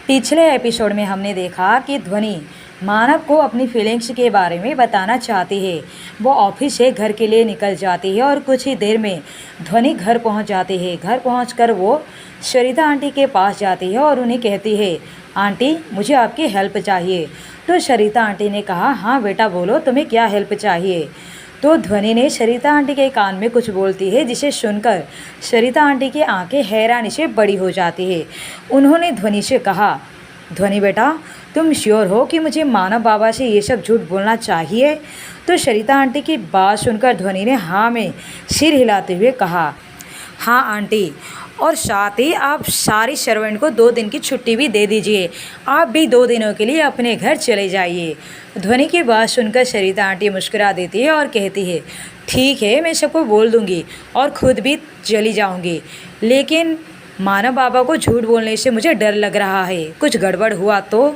पिछले एपिसोड में हमने देखा कि ध्वनि मानव को अपनी फीलिंग्स के बारे में बताना चाहती है। वो ऑफिस से घर के लिए निकल जाती है और कुछ ही देर में ध्वनि घर पहुंच जाती है। घर पहुंचकर वो सरिता आंटी के पास जाती है और उन्हें कहती है, आंटी मुझे आपकी हेल्प चाहिए। तो सरिता आंटी ने कहा, हाँ बेटा बोलो, तुम्हें क्या हेल्प चाहिए। तो ध्वनि ने सरिता आंटी के कान में कुछ बोलती है, जिसे सुनकर सरिता आंटी की आंखें हैरानी से बड़ी हो जाती है। उन्होंने ध्वनि से कहा, ध्वनि बेटा तुम श्योर हो कि मुझे मानव बाबा से ये सब झूठ बोलना चाहिए। तो सरिता आंटी की बात सुनकर ध्वनि ने हाँ में सिर हिलाते हुए कहा, हाँ आंटी, और साथ ही आप सारी सर्वेंट को 2 दिन की छुट्टी भी दे दीजिए। आप भी 2 दिनों के लिए अपने घर चले जाइए। ध्वनि की बात सुनकर सरिता आंटी मुस्कुरा देती है और कहती है, ठीक है, मैं सबको बोल दूंगी और खुद भी चली जाऊंगी, लेकिन मानव बाबा को झूठ बोलने से मुझे डर लग रहा है, कुछ गड़बड़ हुआ तो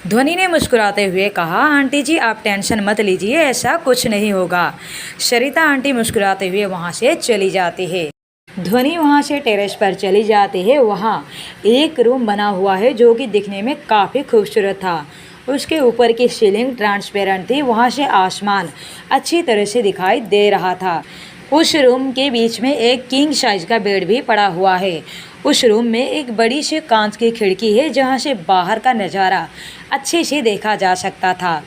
ध्वनि ने मुस्कुराते हुए कहा, आंटी जी आप टेंशन मत लीजिए, ऐसा कुछ नहीं होगा। सरिता आंटी मुस्कुराते हुए वहाँ से चली जाती है। ध्वनि वहाँ से टेरेस पर चली जाती है। वहाँ एक रूम बना हुआ है जो कि दिखने में काफ़ी खूबसूरत था। उसके ऊपर की सीलिंग ट्रांसपेरेंट थी। वहाँ से आसमान अच्छी तरह से दिखाई दे रहा था। उस रूम के बीच में एक किंग साइज का बेड भी पड़ा हुआ है। उस रूम में एक बड़ी सी कांच की खिड़की है जहाँ से बाहर का नज़ारा अच्छे से देखा जा सकता था।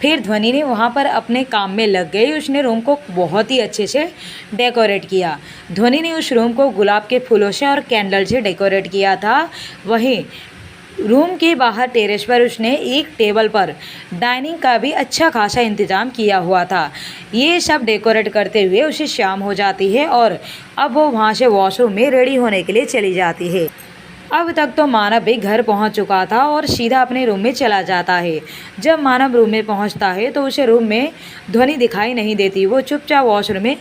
फिर ध्वनि ने वहाँ पर अपने काम में लग गई। उसने रूम को बहुत ही अच्छे से डेकोरेट किया। ध्वनि ने उस रूम को गुलाब के फूलों से और कैंडल से डेकोरेट किया था। वहीं रूम के बाहर टेरेस पर उसने एक टेबल पर डाइनिंग का भी अच्छा खासा इंतज़ाम किया हुआ था। ये सब डेकोरेट करते हुए उसे शाम हो जाती है और अब वो वहाँ से वॉशरूम में रेडी होने के लिए चली जाती है। अब तक तो मानव भी घर पहुंच चुका था और सीधा अपने रूम में चला जाता है। जब मानव रूम में पहुंचता है तो उसे रूम में ध्वनि दिखाई नहीं देती। वो चुपचाप वॉशरूम में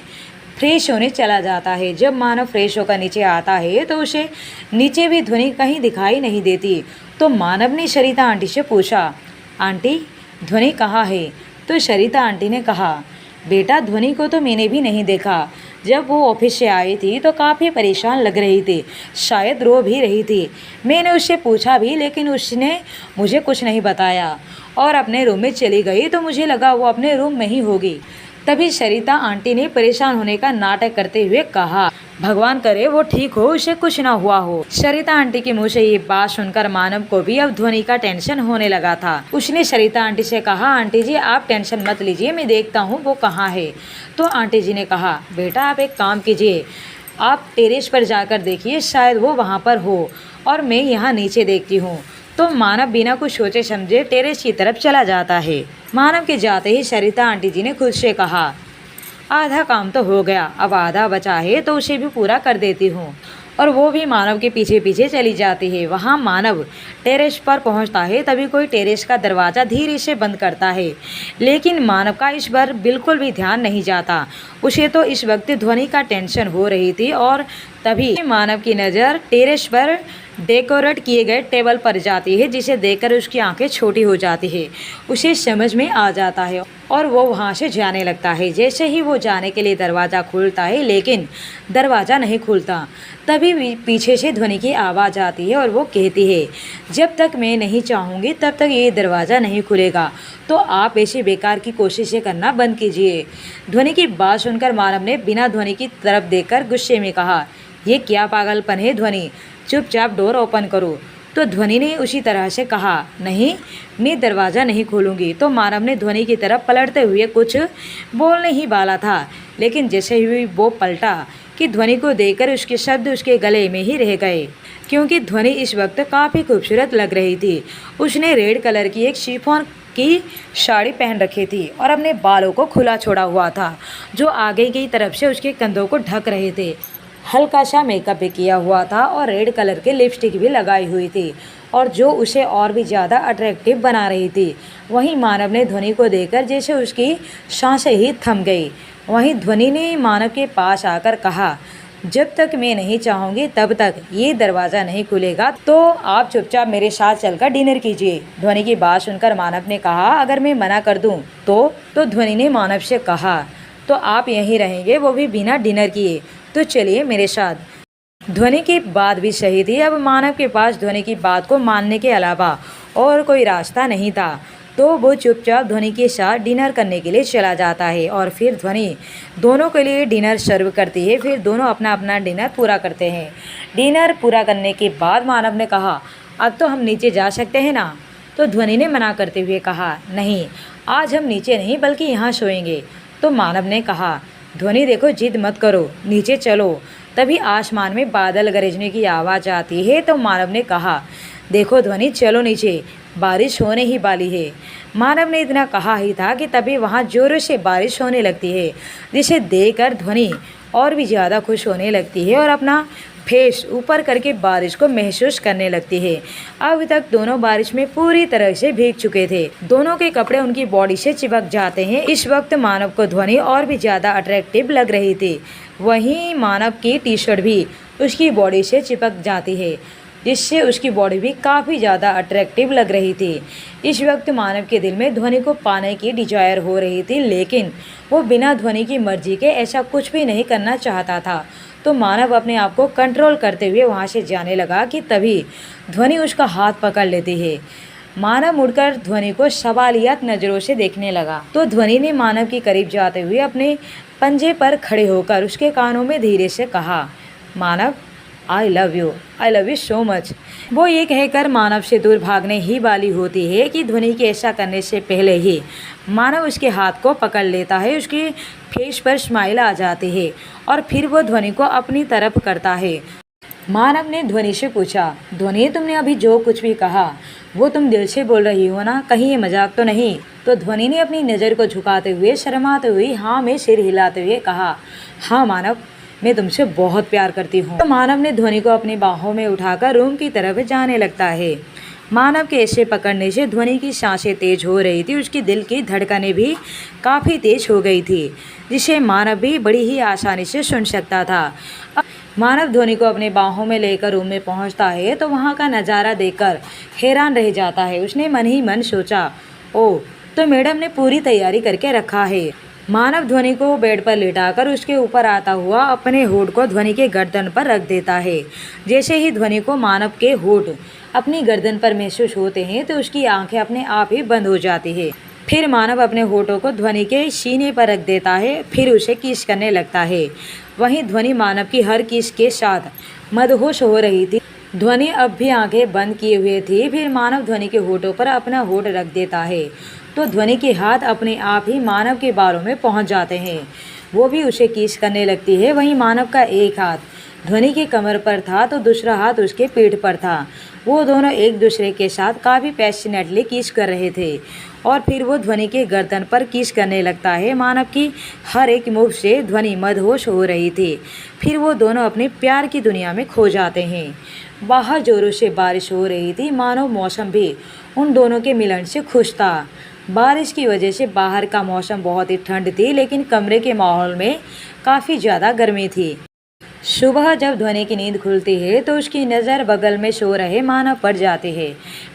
फ्रेश होने चला जाता है। जब मानव फ्रेश होकर नीचे आता है तो उसे नीचे भी ध्वनि कहीं दिखाई नहीं देती। तो मानव ने सरिता आंटी से पूछा, आंटी ध्वनि कहाँ है। तो सरिता आंटी ने कहा, बेटा ध्वनि को तो मैंने भी नहीं देखा। जब वो ऑफिस से आई थी तो काफ़ी परेशान लग रही थी, शायद रो भी रही थी। मैंने उससे पूछा भी, लेकिन उसने मुझे कुछ नहीं बताया और अपने रूम में चली गई। तो मुझे लगा वो अपने रूम में ही होगी। तभी सरिता आंटी ने परेशान होने का नाटक करते हुए कहा, भगवान करे वो ठीक हो, उसे कुछ ना हुआ हो। सरिता आंटी के मुँह से ये बात सुनकर मानव को भी अब ध्वनि का टेंशन होने लगा था। उसने सरिता आंटी से कहा, आंटी जी आप टेंशन मत लीजिए, मैं देखता हूँ वो कहाँ है। तो आंटी जी ने कहा, बेटा आप एक काम कीजिए, आप टेरेस पर जाकर देखिए, शायद वो वहाँ पर हो और मैं यहाँ नीचे देखती हूँ। तो मानव बिना कुछ सोचे समझे टेरेस की तरफ चला जाता है। मानव के जाते ही सरिता आंटी जी ने खुद से कहा, आधा काम तो हो गया, अब आधा बचा है तो उसे भी पूरा कर देती हूँ। और वो भी मानव के पीछे पीछे चली जाती है। वहाँ मानव टेरेस पर पहुँचता है तभी कोई टेरेस का दरवाज़ा धीरे से बंद करता है, लेकिन मानव का इस बार बिल्कुल भी ध्यान नहीं जाता। उसे तो इस वक्त ध्वनि का टेंशन हो रही थी और तभी मानव की नज़र टेरेस पर डेकोरेट किए गए टेबल पर जाती है, जिसे देखकर उसकी आंखें छोटी हो जाती है। उसे समझ में आ जाता है और वो वहाँ से जाने लगता है। जैसे ही वो जाने के लिए दरवाज़ा खुलता है, लेकिन दरवाज़ा नहीं खुलता। तभी पीछे से ध्वनि की आवाज़ आती है और वो कहती है, जब तक मैं नहीं चाहूँगी तब तक ये दरवाज़ा नहीं खुलेगा, तो आप ऐसे बेकार की कोशिशें करना बंद कीजिए। ध्वनि की बात सुनकर मानव ने बिना ध्वनि की तरफ देखकर गुस्से में कहा, ये क्या पागलपन है ध्वनि, चुपचाप डोर ओपन करो। तो ध्वनि ने उसी तरह से कहा, नहीं मैं दरवाज़ा नहीं खोलूँगी। तो मानव ने ध्वनि की तरफ पलटते हुए कुछ बोलने ही वाला था, लेकिन जैसे ही वो पलटा कि ध्वनि को देखकर उसके शब्द उसके गले में ही रह गए, क्योंकि ध्वनि इस वक्त काफ़ी खूबसूरत लग रही थी। उसने रेड कलर की एक शिफॉन की साड़ी पहन रखी थी और अपने बालों को खुला छोड़ा हुआ था, जो आगे की तरफ से उसके कंधों को ढक रहे थे। हल्का सा मेकअप भी किया हुआ था और रेड कलर के लिपस्टिक भी लगाई हुई थी, और जो उसे और भी ज़्यादा अट्रैक्टिव बना रही थी। वहीं मानव ने ध्वनि को देखकर जैसे उसकी सांसें ही थम गई। वहीं ध्वनि ने मानव के पास आकर कहा, जब तक मैं नहीं चाहूँगी तब तक ये दरवाज़ा नहीं खुलेगा, तो आप चुपचाप मेरे साथ चलकर डिनर कीजिए। ध्वनि की बात सुनकर मानव ने कहा, अगर मैं मना कर दूँ तो ध्वनि ने मानव से कहा, तो आप यहीं रहेंगे, वो भी बिना डिनर किए। तो चलिए मेरे साथ। ध्वनि की बात भी सही थी। अब मानव के पास ध्वनि की बात को मानने के अलावा और कोई रास्ता नहीं था, तो वो चुपचाप ध्वनि के साथ डिनर करने के लिए चला जाता है और फिर ध्वनि दोनों के लिए डिनर सर्व करती है। फिर दोनों अपना अपना डिनर पूरा करते हैं। डिनर पूरा करने के बाद मानव ने कहा, अब तो हम नीचे जा सकते हैं ना? तो ध्वनि ने मना करते हुए कहा, नहीं, आज हम नीचे नहीं बल्कि यहाँ सोएंगे। तो मानव ने कहा, ध्वनि देखो, जिद मत करो, नीचे चलो। तभी आसमान में बादल गरजने की आवाज़ आती है। तो मानव ने कहा, देखो ध्वनि, चलो नीचे, बारिश होने ही वाली है। मानव ने इतना कहा ही था कि तभी वहाँ जोरों से बारिश होने लगती है, जिसे देखकर ध्वनि और भी ज़्यादा खुश होने लगती है और अपना फेस ऊपर करके बारिश को महसूस करने लगती है। अभी तक दोनों बारिश में पूरी तरह से भीग चुके थे। दोनों के कपड़े उनकी बॉडी से चिपक जाते हैं। इस वक्त मानव को ध्वनि और भी ज़्यादा अट्रैक्टिव लग रही थी। वहीं मानव की टी शर्ट भी उसकी बॉडी से चिपक जाती है, जिससे उसकी बॉडी भी काफ़ी ज़्यादा अट्रैक्टिव लग रही थी। इस वक्त मानव के दिल में ध्वनि को पाने की डिजायर हो रही थी, लेकिन वो बिना ध्वनि की मर्जी के ऐसा कुछ भी नहीं करना चाहता था। तो मानव अपने आप को कंट्रोल करते हुए वहाँ से जाने लगा कि तभी ध्वनि उसका हाथ पकड़ लेती है। मानव मुड़कर ध्वनि को सवालियात नज़रों से देखने लगा। तो ध्वनि ने मानव के करीब जाते हुए अपने पंजे पर खड़े होकर उसके कानों में धीरे से कहा, Manav, I love you so much. वो ये कहकर मानव से दूर भागने ही वाली होती है कि ध्वनि के ऐसा करने से पहले ही मानव उसके हाथ को पकड़ लेता है। उसके फेस पर स्माइल आ जाती है और फिर वो ध्वनि को अपनी तरफ करता है। मानव ने ध्वनि से पूछा, ध्वनि, तुमने अभी जो कुछ भी कहा वो तुम दिल से बोल रही हो ना? कहीं ये मजाक तो नहीं? तो ध्वनि ने अपनी नज़र को झुकाते हुए शर्माते हुए हाँ में सिर हिलाते हुए कहा, हाँ मानव, मैं तुमसे बहुत प्यार करती हूँ। तो मानव ने ध्वनि को अपनी बाहों में उठाकर रूम की तरफ जाने लगता है। मानव के ऐसे पकड़ने से ध्वनि की सांसें तेज हो रही थी। उसकी दिल की धड़कनें भी काफ़ी तेज हो गई थी, जिसे मानव भी बड़ी ही आसानी से सुन सकता था। मानव ध्वनि को अपने बाहों में लेकर रूम में पहुंचता है तो वहां का नज़ारा देखकर हैरान रह जाता है। उसने मन ही मन सोचा, ओह, तो मैडम ने पूरी तैयारी करके रखा है। मानव ध्वनि को बेड पर लेटाकर उसके ऊपर आता हुआ अपने होठ को ध्वनि के गर्दन पर रख देता है। जैसे ही ध्वनि को मानव के होठ अपनी गर्दन पर महसूस होते हैं तो उसकी आंखें अपने आप ही बंद हो जाती है। फिर मानव अपने होठों को ध्वनि के सीने पर रख देता है, फिर उसे किस करने लगता है। वहीं ध्वनि मानव की हर किस के साथ मदहोश हो रही थी। ध्वनि अब भी आंखें बंद किए हुए थी। फिर मानव ध्वनि के होठों पर अपना होठ रख देता है तो ध्वनि के हाथ अपने आप ही मानव के बालों में पहुंच जाते हैं। वो भी उसे किस करने लगती है। वहीं मानव का एक हाथ ध्वनि की कमर पर था तो दूसरा हाथ उसके पीठ पर था। वो दोनों एक दूसरे के साथ काफ़ी पैशनेटली किस कर रहे थे और फिर वो ध्वनि के गर्दन पर किस करने लगता है। मानव की हर एक मूव से ध्वनि मदहोश हो रही थी। फिर वो दोनों अपने प्यार की दुनिया में खो जाते हैं। बाहर जोरों से बारिश हो रही थी। मानव मौसम भी उन दोनों के मिलन से खुश था। बारिश की वजह से बाहर का मौसम बहुत ही ठंड थी, लेकिन कमरे के माहौल में काफ़ी ज़्यादा गर्मी थी। सुबह जब ध्वनि की नींद खुलती है तो उसकी नज़र बगल में सो रहे मानव पर जाती है।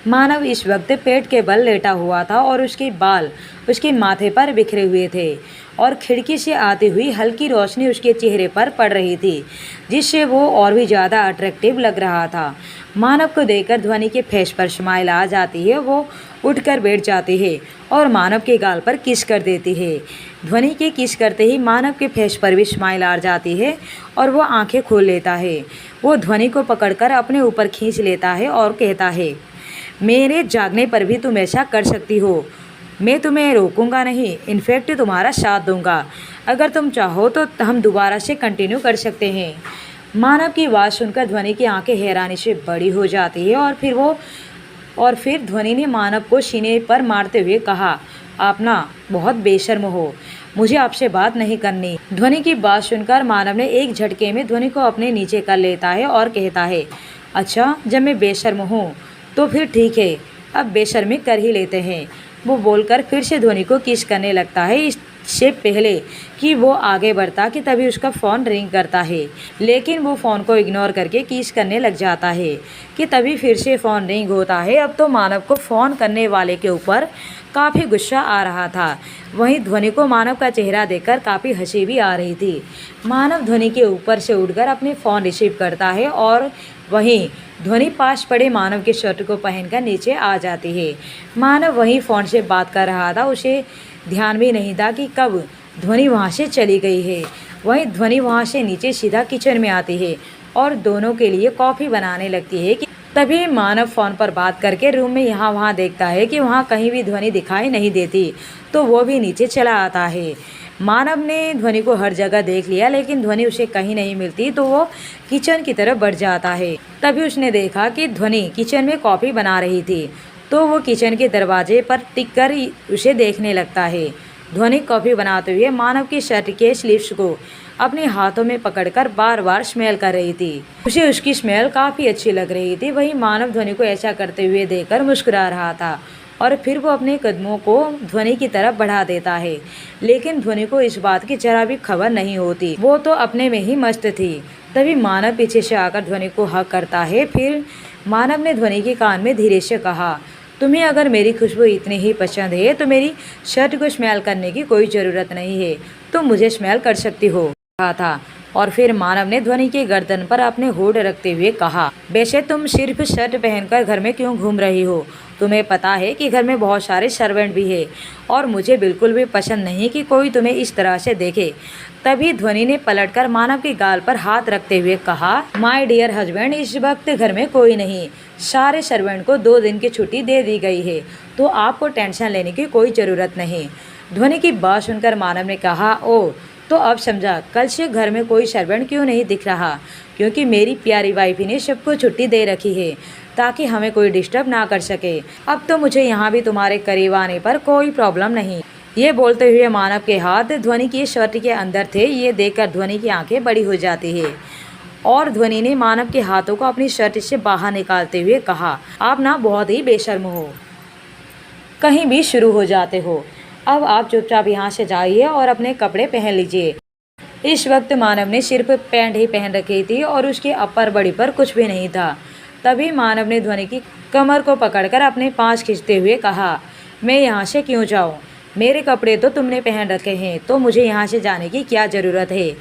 मानव इस वक्त पेट के बल लेटा हुआ था और उसके बाल उसके माथे पर बिखरे हुए थे और खिड़की से आती हुई हल्की रोशनी उसके चेहरे पर पड़ रही थी, जिससे वो और भी ज़्यादा अट्रैक्टिव लग रहा था। मानव को देखकर ध्वनि के फेस पर स्माइल आ जाती है। वो उठकर बैठ जाती है और मानव के गाल पर किस कर देती है। ध्वनि के किस करते ही मानव के फेस पर भी स्माइल आ जाती है और वो आंखें खोल लेता है। वो ध्वनि को पकड़कर अपने ऊपर खींच लेता है और कहता है, मेरे जागने पर भी तुम ऐसा कर सकती हो। मैं तुम्हें रोकूंगा नहीं, इनफैक्ट तुम्हारा साथ दूंगा। अगर तुम चाहो तो हम दोबारा से कंटिन्यू कर सकते हैं। मानव की आवाज़ सुनकर ध्वनि की आंखें हैरानी से बड़ी हो जाती है और फिर ध्वनि ने मानव को सीने पर मारते हुए कहा, आप ना बहुत बेशर्म हो, मुझे आपसे बात नहीं करनी। ध्वनि की बात सुनकर मानव ने एक झटके में ध्वनि को अपने नीचे कर लेता है और कहता है, अच्छा, जब मैं बेशर्म हूँ तो फिर ठीक है, अब बेशर्मी कर ही लेते हैं। वो बोलकर फिर से ध्वनि को किस करने लगता है। इस से पहले कि वो आगे बढ़ता कि तभी उसका फ़ोन रिंग करता है, लेकिन वो फ़ोन को इग्नोर करके किस करने लग जाता है कि तभी फिर से फ़ोन रिंग होता है। अब तो मानव को फ़ोन करने वाले के ऊपर काफ़ी गुस्सा आ रहा था। वहीं ध्वनि को मानव का चेहरा देखकर काफ़ी हंसी भी आ रही थी। मानव ध्वनि के ऊपर से उठकर अपने फ़ोन रिसीव करता है और वहीं ध्वनि पास पड़े मानव के शर्ट को पहनकर नीचे आ जाती है। मानव वहीं फ़ोन से बात कर रहा था, उसे ध्यान भी नहीं था कि कब ध्वनि वहाँ से चली गई है। वहीं ध्वनि वहाँ से नीचे सीधा किचन में आती है और दोनों के लिए कॉफ़ी बनाने लगती है कि तभी मानव फ़ोन पर बात करके रूम में यहाँ वहाँ देखता है कि वहाँ कहीं भी ध्वनि दिखाई नहीं देती, तो वो भी नीचे चला आता है। मानव ने ध्वनि को हर जगह देख लिया, लेकिन ध्वनि उसे कहीं नहीं मिलती, तो वो किचन की तरफ बढ़ जाता है। तभी उसने देखा कि ध्वनि किचन में कॉफ़ी बना रही थी, तो वो किचन के दरवाजे पर टिक कर उसे देखने लगता है। ध्वनि कॉफ़ी बनाते हुए मानव की शर्ट के स्लीव्स को अपने हाथों में पकड़कर बार बार स्मेल कर रही थी। उसे उसकी स्मेल काफ़ी अच्छी लग रही थी। वहीं मानव ध्वनि को ऐसा करते हुए देखकर मुस्कुरा रहा था और फिर वो अपने कदमों को ध्वनि की तरफ बढ़ा देता है, लेकिन ध्वनि को इस बात की जरा भी खबर नहीं होती। वो तो अपने में ही मस्त थी। तभी मानव पीछे से आकर ध्वनि को हक करता है। फिर मानव ने ध्वनि के कान में धीरे से कहा, तुम्हें अगर मेरी खुशबू इतनी ही पसंद है तो मेरी शर्ट को स्मेल करने की कोई ज़रूरत नहीं है, तुम मुझे स्मेल कर सकती हो। कहा था और फिर मानव ने ध्वनि के गर्दन पर अपने होठ रखते हुए कहा, वैसे तुम सिर्फ शर्ट पहनकर घर में क्यों घूम रही हो? तुम्हें पता है कि घर में बहुत सारे सर्वेंट भी है और मुझे बिल्कुल भी पसंद नहीं कि कोई तुम्हें इस तरह से देखे। तभी ध्वनि ने पलटकर मानव के गाल पर हाथ रखते हुए कहा, माय डियर हस्बैंड, इस वक्त घर में कोई नहीं, सारे सर्वेंट को 2 दिन की छुट्टी दे दी गई है, तो आपको टेंशन लेने की कोई ज़रूरत नहीं। ध्वनि की बात सुनकर मानव ने कहा, ओ तो अब समझा, कल से घर में कोई सर्वेंट क्यों नहीं दिख रहा, क्योंकि मेरी प्यारी वाइफ ने सबको छुट्टी दे रखी है ताकि हमें कोई डिस्टर्ब ना कर सके। अब तो मुझे यहाँ भी तुम्हारे करीब आने पर कोई प्रॉब्लम नहीं। ये बोलते हुए मानव के हाथ ध्वनि की शर्ट के अंदर थे। ये देखकर ध्वनि की आंखें बड़ी हो जाती है और ध्वनि ने मानव के हाथों को अपनी शर्ट से बाहर निकालते हुए कहा, आप ना बहुत ही बेशर्म हो, कहीं भी शुरू हो जाते हो। अब आप चुपचाप यहाँ से जाइए और अपने कपड़े पहन लीजिए। इस वक्त मानव ने सिर्फ पैंट ही पहन रखी थी और उसके अपर बड़ी पर कुछ भी नहीं था। तभी मानव ने ध्वनि की कमर को पकड़कर अपने पास खींचते हुए कहा, मैं यहाँ से क्यों जाऊँ? मेरे कपड़े तो तुमने पहन रखे हैं, तो मुझे यहाँ से जाने की क्या ज़रूरत है?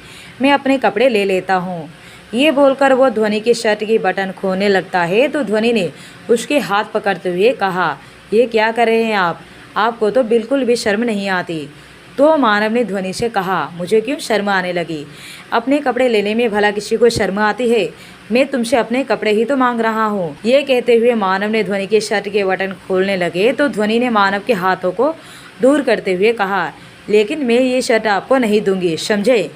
मैं अपने कपड़े ले लेता हूँ। ये बोलकर वो ध्वनि की शर्ट की बटन खोलने लगता है, तो ध्वनि ने उसके हाथ पकड़ते हुए कहा, ये क्या कर रहे हैं आप? आपको तो बिल्कुल भी शर्म नहीं आती। तो मानव ने ध्वनि से कहा, मुझे क्यों शर्म आने लगी? अपने कपड़े लेने में भला किसी को शर्म आती है? मैं तुमसे अपने कपड़े ही तो मांग रहा हूँ। ये कहते हुए मानव ने ध्वनि के शर्ट के बटन खोलने लगे, तो ध्वनि ने मानव के हाथों को दूर करते हुए कहा, लेकिन मैं ये शर्ट आपको नहीं दूंगी, समझे?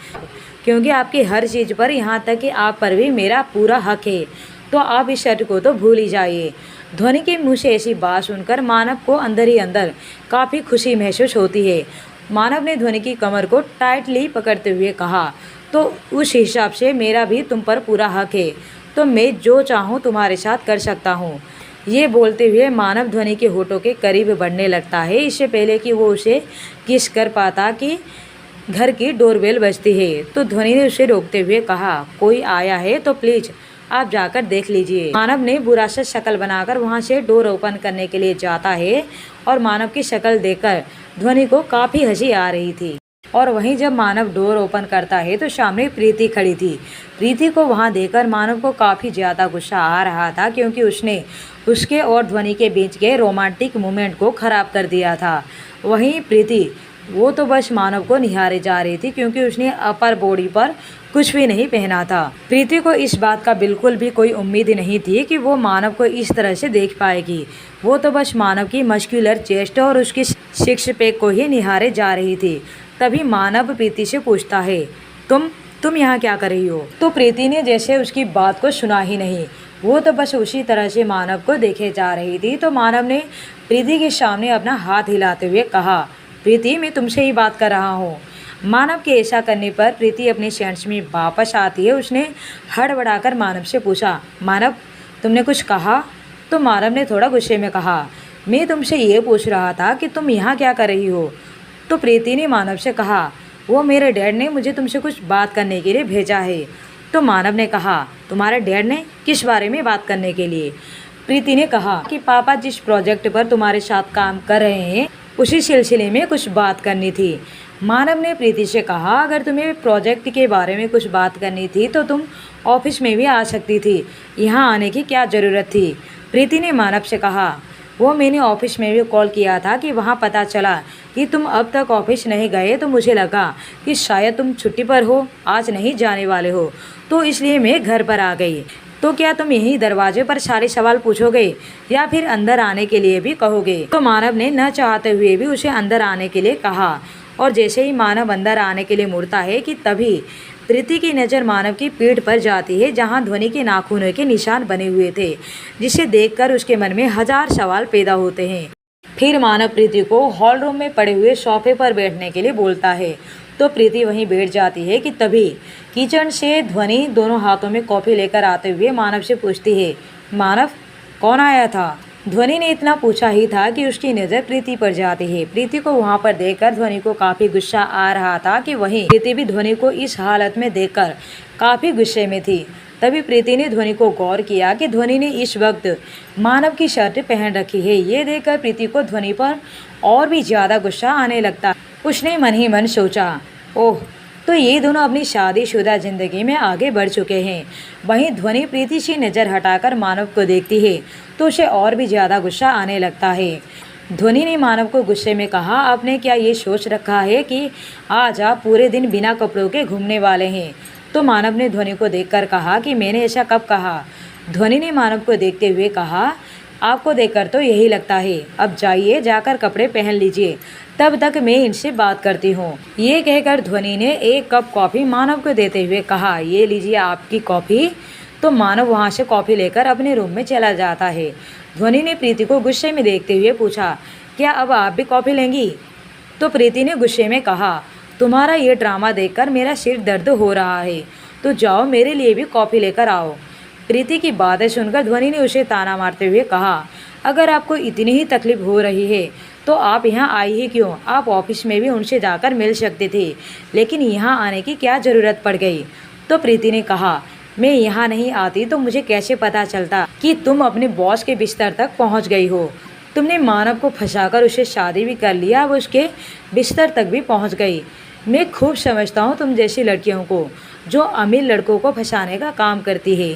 क्योंकि आपकी हर चीज़ पर, यहाँ तक कि आप पर भी मेरा पूरा हक है, तो आप इस शर्ट को तो भूल ही जाइए। ध्वनि के मुँह से ऐसी बात सुनकर मानव को अंदर ही अंदर काफ़ी खुशी महसूस होती है। मानव ने ध्वनि की कमर को टाइटली पकड़ते हुए कहा, तो उस हिसाब से मेरा भी तुम पर पूरा हक है, तो मैं जो चाहूँ तुम्हारे साथ कर सकता हूँ। ये बोलते हुए मानव ध्वनि के होठों के करीब बढ़ने लगता है, इससे पहले कि वो उसे किस कर पाता कि घर की डोरबेल बजती है। तो ध्वनि ने उसे रोकते हुए कहा, कोई आया है तो प्लीज़ आप जाकर देख लीजिए। मानव ने बुरा सा शक्ल बनाकर वहाँ से डोर ओपन करने के लिए जाता है और मानव की शक्ल देखकर ध्वनि को काफ़ी हंसी आ रही थी। और वहीं जब मानव डोर ओपन करता है तो सामने प्रीति खड़ी थी। प्रीति को वहाँ देखकर मानव को काफ़ी ज़्यादा गुस्सा आ रहा था, क्योंकि उसने उसके और ध्वनि के बीच के रोमांटिक मोमेंट को ख़राब कर दिया था। वहीं प्रीति वो तो बस मानव को निहारे जा रही थी, क्योंकि उसने अपर बॉडी पर कुछ भी नहीं पहना था। प्रीति को इस बात का बिल्कुल भी कोई उम्मीद नहीं थी कि वो मानव को इस तरह से देख पाएगी। वो तो बस मानव की मस्कुलर चेस्ट और उसकी सिक्स पैक को ही निहारे जा रही थी। तभी मानव प्रीति से पूछता है, तुम यहाँ क्या कर रही हो? तो प्रीति ने जैसे उसकी बात को सुना ही नहीं, वो तो बस उसी तरह से मानव को देखे जा रही थी। तो मानव ने प्रीति के सामने अपना हाथ हिलाते हुए कहा, प्रीति मैं तुमसे ही बात कर रहा हूँ। मानव के ऐसा करने पर प्रीति अपने सेंस में वापस आती है। उसने हड़बड़ाकर मानव से पूछा, मानव तुमने कुछ कहा? तो मानव ने थोड़ा गुस्से में कहा, मैं तुमसे ये पूछ रहा था कि तुम यहाँ क्या कर रही हो? तो प्रीति ने मानव से कहा, वो मेरे डैड ने मुझे तुमसे कुछ बात करने के लिए भेजा है। तो मानव ने कहा, तुम्हारे डैड ने किस बारे में बात करने के लिए? प्रीति ने कहा कि पापा जिस प्रोजेक्ट पर तुम्हारे साथ काम कर रहे हैं उसी सिलसिले में कुछ बात करनी थी। मानव ने प्रीति से कहा, अगर तुम्हें प्रोजेक्ट के बारे में कुछ बात करनी थी तो तुम ऑफिस में भी आ सकती थी, यहाँ आने की क्या ज़रूरत थी? प्रीति ने मानव से कहा, वो मैंने ऑफिस में भी कॉल किया था कि वहाँ पता चला कि तुम अब तक ऑफिस नहीं गए, तो मुझे लगा कि शायद तुम छुट्टी पर हो, आज नहीं जाने वाले हो, तो इसलिए मैं घर पर आ गई। तो क्या तुम यहीं दरवाजे पर सारे सवाल पूछोगे या फिर अंदर आने के लिए भी कहोगे? तो मानव ने न चाहते हुए भी उसे अंदर आने के लिए कहा, और जैसे ही मानव अंदर आने के लिए मुड़ता है कि तभी प्रीति की नज़र मानव की पीठ पर जाती है, जहां ध्वनि के नाखूनों के निशान बने हुए थे, जिसे देखकर उसके मन में हजार सवाल पैदा होते हैं। फिर मानव प्रीति को हॉल रूम में पड़े हुए सोफे पर बैठने के लिए बोलता है, तो प्रीति वहीं बैठ जाती है कि तभी किचन से ध्वनि दोनों हाथों में कॉफ़ी लेकर आते हुए मानव से पूछती है, मानव कौन आया था? ध्वनि ने इतना पूछा ही था कि उसकी नज़र प्रीति पर जाती है। प्रीति को वहां पर देखकर ध्वनि को काफ़ी गुस्सा आ रहा था कि वहीं प्रीति भी ध्वनि को इस हालत में देखकर काफ़ी गुस्से में थी। तभी प्रीति ने ध्वनि को गौर किया कि ध्वनि ने इस वक्त मानव की शर्ट पहन रखी है। ये देखकर प्रीति को ध्वनि पर और भी ज़्यादा गुस्सा आने लगता। उसने मन ही मन सोचा, ओह, तो ये दोनों अपनी शादीशुदा ज़िंदगी में आगे बढ़ चुके हैं। वहीं ध्वनि प्रीति से नज़र हटाकर मानव को देखती है तो उसे और भी ज़्यादा गुस्सा आने लगता है। ध्वनि ने मानव को गुस्से में कहा, आपने क्या ये सोच रखा है कि आज आप पूरे दिन बिना कपड़ों के घूमने वाले हैं? तो मानव ने ध्वनि को देखकर कहा कि मैंने ऐसा कब कहा? ध्वनि ने मानव को देखते हुए कहा, आपको देखकर तो यही लगता है। अब जाइए, जाकर कपड़े पहन लीजिए, तब तक मैं इनसे बात करती हूँ। ये कहकर ध्वनि ने एक कप कॉफ़ी मानव को देते हुए कहा, ये लीजिए आपकी कॉफ़ी। तो मानव वहाँ से कॉफ़ी लेकर अपने रूम में चला जाता है। ध्वनि ने प्रीति को गुस्से में देखते हुए पूछा, क्या अब आप भी कॉफ़ी लेंगी? तो प्रीति ने गुस्से में कहा, तुम्हारा ये ड्रामा देखकर मेरा सिर दर्द हो रहा है, तो जाओ मेरे लिए भी कॉफ़ी लेकर आओ। प्रीति की बातें सुनकर ध्वनि ने उसे ताना मारते हुए कहा, अगर आपको इतनी ही तकलीफ हो रही है तो आप यहाँ आई ही क्यों? आप ऑफिस में भी उनसे जाकर मिल सकते थे, लेकिन यहाँ आने की क्या ज़रूरत पड़ गई? तो प्रीति ने कहा, मैं यहाँ नहीं आती तो मुझे कैसे पता चलता कि तुम अपने बॉस के बिस्तर तक पहुँच गई हो? तुमने मानव को फंसाकर उसे शादी भी कर लिया, अब उसके बिस्तर तक भी पहुँच गई। मैं खूब समझता हूँ तुम जैसी लड़कियों को, जो अमीर लड़कों को फंसाने का काम करती है।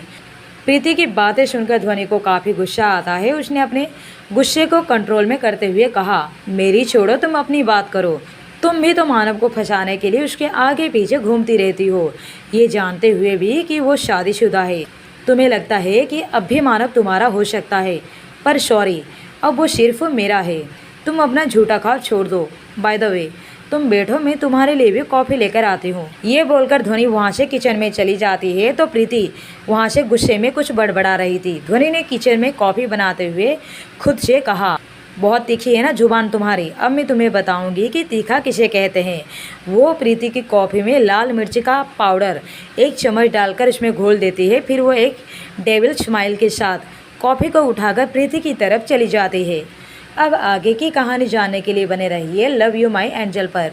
प्रीति की बातें सुनकर ध्वनि को काफ़ी गुस्सा आता है। उसने अपने गुस्से को कंट्रोल में करते हुए कहा, मेरी छोड़ो, तुम अपनी बात करो। तुम भी तो मानव को फंसाने के लिए उसके आगे पीछे घूमती रहती हो, ये जानते हुए भी कि वो शादीशुदा है। तुम्हें लगता है कि अब भी मानव तुम्हारा हो सकता है, पर सॉरी, अब वो सिर्फ मेरा है। तुम अपना झूठा ख्वाब छोड़ दो। बाय द वे, तुम बैठो, मैं तुम्हारे लिए भी कॉफ़ी लेकर आती हूँ। ये बोलकर ध्वनि वहाँ से किचन में चली जाती है। तो प्रीति वहाँ से गुस्से में कुछ बड़बड़ा रही थी। ध्वनि ने किचन में कॉफ़ी बनाते हुए खुद से कहा, बहुत तीखी है ना जुबान तुम्हारी, अब मैं तुम्हें बताऊंगी कि तीखा किसे कहते हैं। वो प्रीति की कॉफ़ी में लाल मिर्च का पाउडर 1 चम्मच डालकर इसमें घोल देती है। फिर वो एक डेविल स्माइल के साथ कॉफ़ी को उठाकर प्रीति की तरफ चली जाती है। अब आगे की कहानी जानने के लिए बने रहिए लव यू माई एंजल पर।